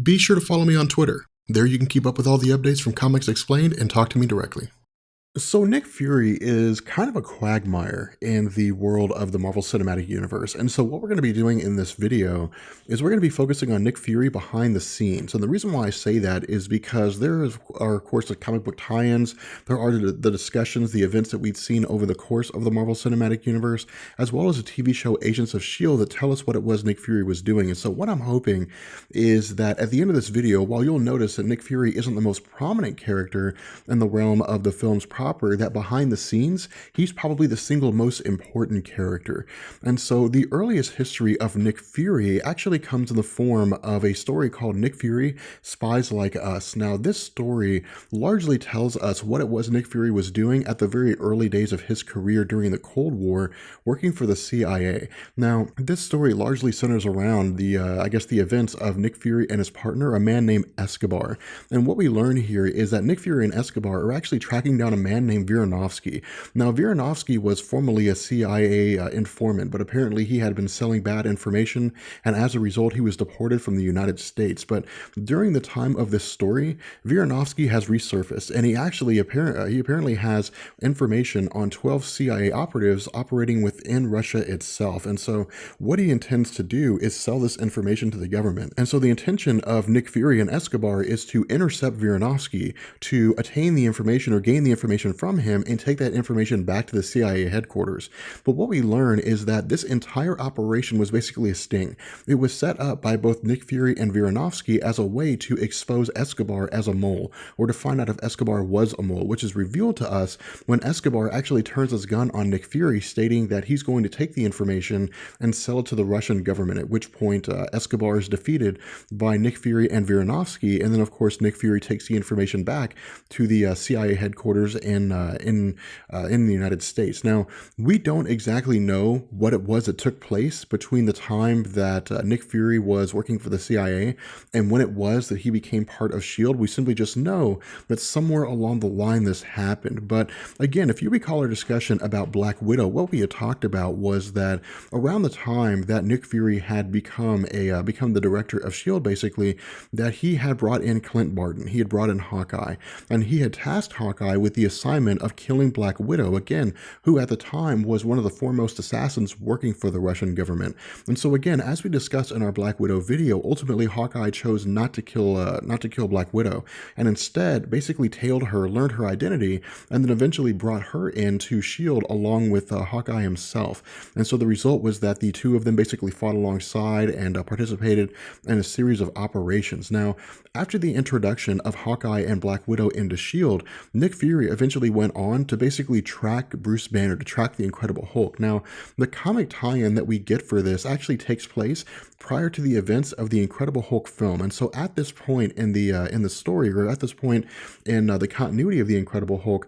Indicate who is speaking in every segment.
Speaker 1: Be sure to follow me on Twitter. There you can keep up with all the updates from Comics Explained and talk to me directly. So Nick Fury is kind of a quagmire in the world of the Marvel Cinematic Universe. And so what we're going to be doing in this video is we're going to be focusing on Nick Fury behind the scenes. And the reason why I say that is because there are, of course, the comic book tie-ins. There are the discussions, the events that we've seen over the course of the Marvel Cinematic Universe, as well as the TV show Agents of S.H.I.E.L.D. that tell us what it was Nick Fury was doing. And so what I'm hoping is that at the end of this video, while you'll notice that Nick Fury isn't the most prominent character in the realm of the films proper, that behind the scenes, he's probably the single most important character. And so the earliest history of Nick Fury actually comes in the form of a story called Nick Fury, Spies Like Us. Now, this story largely tells us what it was Nick Fury was doing at the very early days of his career during the Cold War, working for the CIA. Now, this story largely centers around the events of Nick Fury and his partner, a man named Escobar. And what we learn here is that Nick Fury and Escobar are actually tracking down a man named Viranovsky. Now, Viranovsky was formerly a CIA informant, but apparently he had been selling bad information, and as a result, he was deported from the United States. But during the time of this story, Viranovsky has resurfaced, and he apparently has information on 12 CIA operatives operating within Russia itself. And so what he intends to do is sell this information to the government. And so the intention of Nick Fury and Escobar is to intercept Viranovsky, to attain the information or gain the information from him and take that information back to the CIA headquarters. But what we learn is that this entire operation was basically a sting. It was set up by both Nick Fury and Viranovsky as a way to expose Escobar as a mole, or to find out if Escobar was a mole, which is revealed to us when Escobar actually turns his gun on Nick Fury, stating that he's going to take the information and sell it to the Russian government, at which point Escobar is defeated by Nick Fury and Viranovsky, and then of course Nick Fury takes the information back to the CIA headquarters in the United States. Now, we don't exactly know what it was that took place between the time that Nick Fury was working for the CIA and when it was that he became part of S.H.I.E.L.D. We simply just know that somewhere along the line this happened. But again, if you recall our discussion about Black Widow, what we had talked about was that around the time that Nick Fury had become the director of S.H.I.E.L.D., basically, that he had brought in Clint Barton, he had brought in Hawkeye, and he had tasked Hawkeye with the assignment of killing Black Widow, again, who at the time was one of the foremost assassins working for the Russian government. And so again, as we discussed in our Black Widow video, ultimately Hawkeye chose not to kill Black Widow, and instead basically tailed her, learned her identity, and then eventually brought her into S.H.I.E.L.D. along with Hawkeye himself. And so the result was that the two of them basically fought alongside and participated in a series of operations. Now, after the introduction of Hawkeye and Black Widow into S.H.I.E.L.D., Nick Fury eventually went on to basically track Bruce Banner, to track the Incredible Hulk. Now, the comic tie-in that we get for this actually takes place prior to the events of the Incredible Hulk film. And so at this point in the story, or at this point in the continuity of the Incredible Hulk,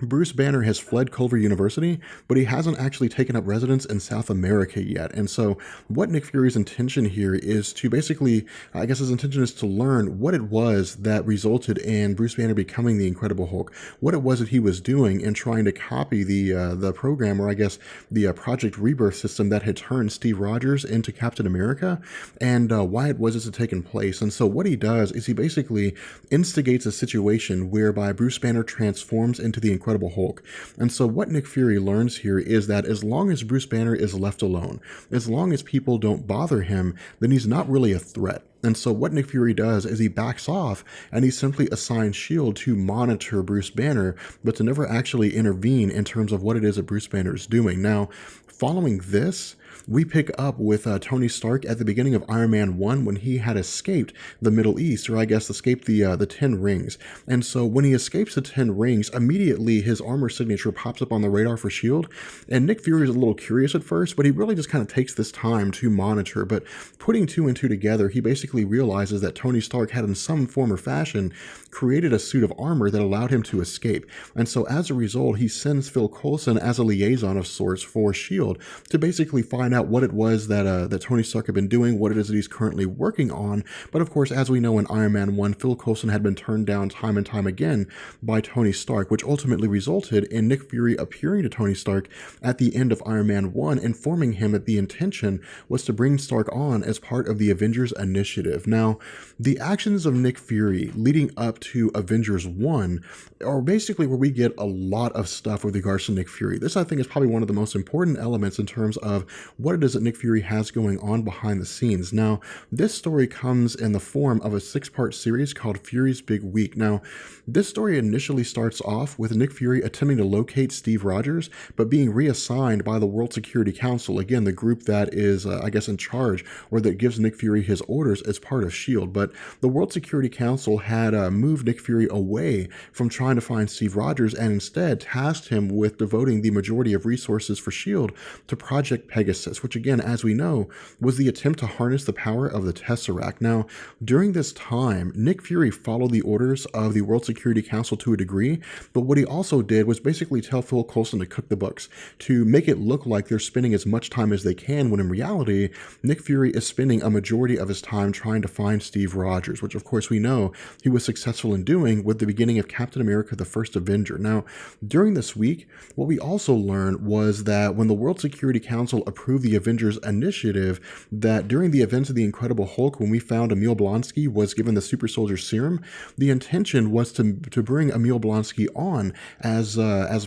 Speaker 1: Bruce Banner has fled Culver University, but he hasn't actually taken up residence in South America yet. And so what Nick Fury's intention here is to basically, I guess his intention is to learn what it was that resulted in Bruce Banner becoming the Incredible Hulk, what it was that he was doing in trying to copy the program, or I guess the Project Rebirth system that had turned Steve Rogers into Captain America, and why it was this had taken place. And so what he does is he basically instigates a situation whereby Bruce Banner transforms into the Incredible Hulk. And so what Nick Fury learns here is that as long as Bruce Banner is left alone, as long as people don't bother him, then he's not really a threat. And so what Nick Fury does is he backs off and he simply assigns S.H.I.E.L.D. to monitor Bruce Banner, but to never actually intervene in terms of what it is that Bruce Banner is doing. Now, following this, we pick up with Tony Stark at the beginning of Iron Man 1 when he had escaped the Middle East, or I guess escaped the 10 rings. And so when he escapes the 10 rings, immediately his armor signature pops up on the radar for S.H.I.E.L.D. And Nick Fury is a little curious at first, but he really just kind of takes this time to monitor. But putting two and two together, he basically realizes that Tony Stark had in some form or fashion created a suit of armor that allowed him to escape. And so as a result, he sends Phil Coulson as a liaison of sorts for S.H.I.E.L.D. to basically follow find out what it was that Tony Stark had been doing, what it is that he's currently working on. But of course, as we know in Iron Man 1, Phil Coulson had been turned down time and time again by Tony Stark, which ultimately resulted in Nick Fury appearing to Tony Stark at the end of Iron Man 1, informing him that the intention was to bring Stark on as part of the Avengers Initiative. Now, the actions of Nick Fury leading up to Avengers 1 are basically where we get a lot of stuff with regards to Nick Fury. This, I think, is probably one of the most important elements in terms of what it is that Nick Fury has going on behind the scenes. Now, this story comes in the form of a 6-part series called Fury's Big Week. Now, this story initially starts off with Nick Fury attempting to locate Steve Rogers, but being reassigned by the World Security Council, again, the group that is, I guess, in charge, or that gives Nick Fury his orders as part of S.H.I.E.L.D. But the World Security Council had moved Nick Fury away from trying to find Steve Rogers and instead tasked him with devoting the majority of resources for S.H.I.E.L.D. to Project Pegasus, which again, as we know, was the attempt to harness the power of the Tesseract. Now, during this time, Nick Fury followed the orders of the World Security Council to a degree, but what he also did was basically tell Phil Coulson to cook the books, to make it look like they're spending as much time as they can, when in reality, Nick Fury is spending a majority of his time trying to find Steve Rogers, which of course we know he was successful in doing with the beginning of Captain America: The First Avenger. Now, during this week, what we also learned was that when the World Security Council approved the Avengers Initiative, that during the events of the Incredible Hulk, when we found Emil Blonsky was given the Super Soldier Serum, the intention was to bring Emil Blonsky on as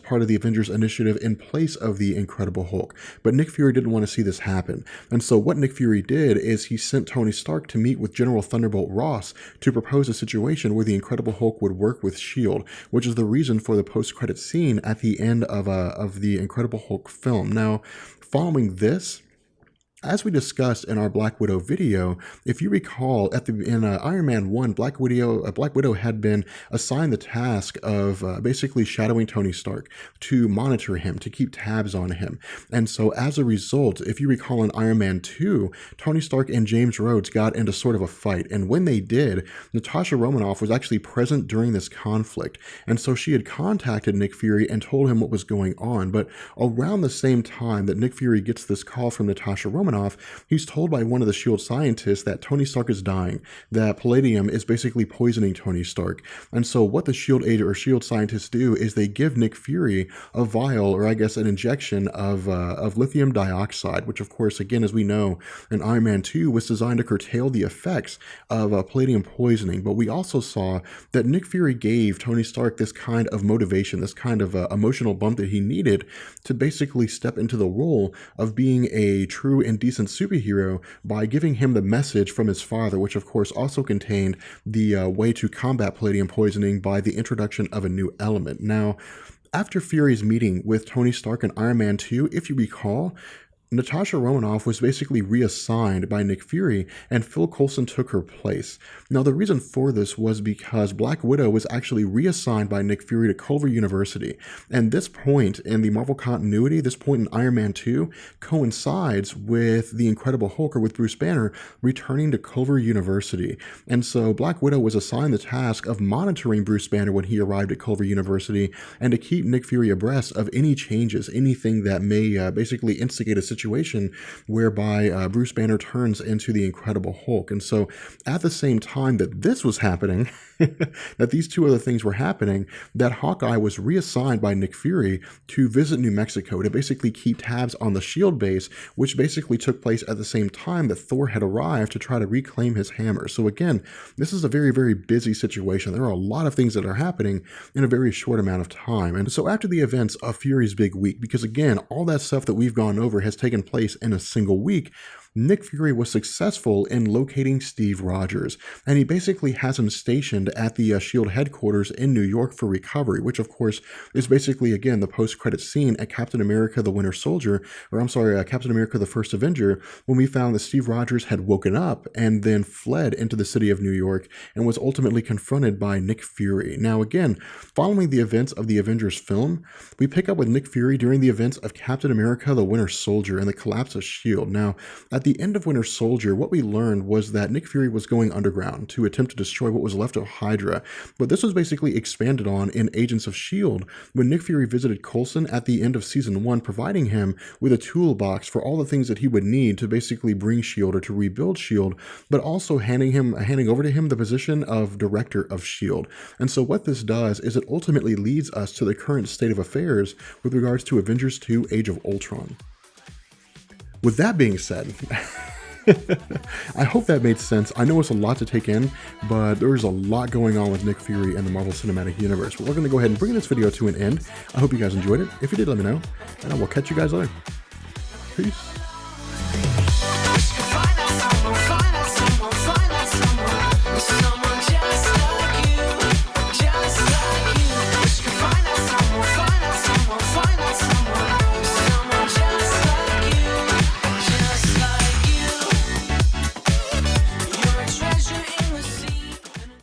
Speaker 1: part of the Avengers Initiative in place of the Incredible Hulk. But Nick Fury didn't want to see this happen. And so what Nick Fury did is he sent Tony Stark to meet with General Thunderbolt Ross to propose a situation where the Incredible Hulk would work with S.H.I.E.L.D., which is the reason for the post-credit scene at the end of the Incredible Hulk film. Now, following this, as we discussed in our Black Widow video, if you recall, in Iron Man 1, Black Widow had been assigned the task of basically shadowing Tony Stark, to monitor him, to keep tabs on him. And so as a result, if you recall in Iron Man 2, Tony Stark and James Rhodes got into sort of a fight. And when they did, Natasha Romanoff was actually present during this conflict. And so she had contacted Nick Fury and told him what was going on. But around the same time that Nick Fury gets this call from Natasha Romanoff, he's told by one of the S.H.I.E.L.D. scientists that Tony Stark is dying, that palladium is basically poisoning Tony Stark. And so what the S.H.I.E.L.D. agent or S.H.I.E.L.D. scientists do is they give Nick Fury a vial, or I guess an injection of lithium dioxide, which of course, again, as we know, in Iron Man 2 was designed to curtail the effects of palladium poisoning. But we also saw that Nick Fury gave Tony Stark this kind of motivation, this kind of emotional bump that he needed to basically step into the role of being a true and decent superhero by giving him the message from his father, which of course also contained the way to combat palladium poisoning by the introduction of a new element. Now, after Fury's meeting with Tony Stark in Iron Man 2, if you recall, Natasha Romanoff was basically reassigned by Nick Fury, and Phil Coulson took her place. Now, the reason for this was because Black Widow was actually reassigned by Nick Fury to Culver University, and this point in the Marvel continuity, this point in Iron Man 2, coincides with the Incredible Hulk, or with Bruce Banner, returning to Culver University. And so Black Widow was assigned the task of monitoring Bruce Banner when he arrived at Culver University, and to keep Nick Fury abreast of any changes, anything that may basically instigate a situation whereby Bruce Banner turns into the Incredible Hulk. And so at the same time that this was happening, that these two other things were happening, that Hawkeye was reassigned by Nick Fury to visit New Mexico to basically keep tabs on the S.H.I.E.L.D. base, which basically took place at the same time that Thor had arrived to try to reclaim his hammer. So again, this is a very, very busy situation. There are a lot of things that are happening in a very short amount of time. And so after the events of Fury's Big Week, because again, all that stuff that we've gone over has taken place in a single week, Nick Fury was successful in locating Steve Rogers, and he basically has him stationed at the S.H.I.E.L.D. headquarters in New York for recovery, which of course is basically, again, the post-credit scene at Captain America: The Winter Soldier, Captain America: The First Avenger, when we found that Steve Rogers had woken up and then fled into the city of New York and was ultimately confronted by Nick Fury. Now again, following the events of the Avengers film, we pick up with Nick Fury during the events of Captain America: The Winter Soldier and the collapse of S.H.I.E.L.D. Now, at at the end of Winter Soldier, what we learned was that Nick Fury was going underground to attempt to destroy what was left of Hydra, but this was basically expanded on in Agents of S.H.I.E.L.D. when Nick Fury visited Coulson at the end of Season 1, providing him with a toolbox for all the things that he would need to basically bring S.H.I.E.L.D. or to rebuild S.H.I.E.L.D., but also handing over to him the position of Director of S.H.I.E.L.D. And so what this does is it ultimately leads us to the current state of affairs with regards to Avengers 2 Age of Ultron. With that being said, I hope that made sense. I know it's a lot to take in, but there's a lot going on with Nick Fury and the Marvel Cinematic Universe. But we're going to go ahead and bring this video to an end. I hope you guys enjoyed it. If you did, let me know, and I will catch you guys later. Peace.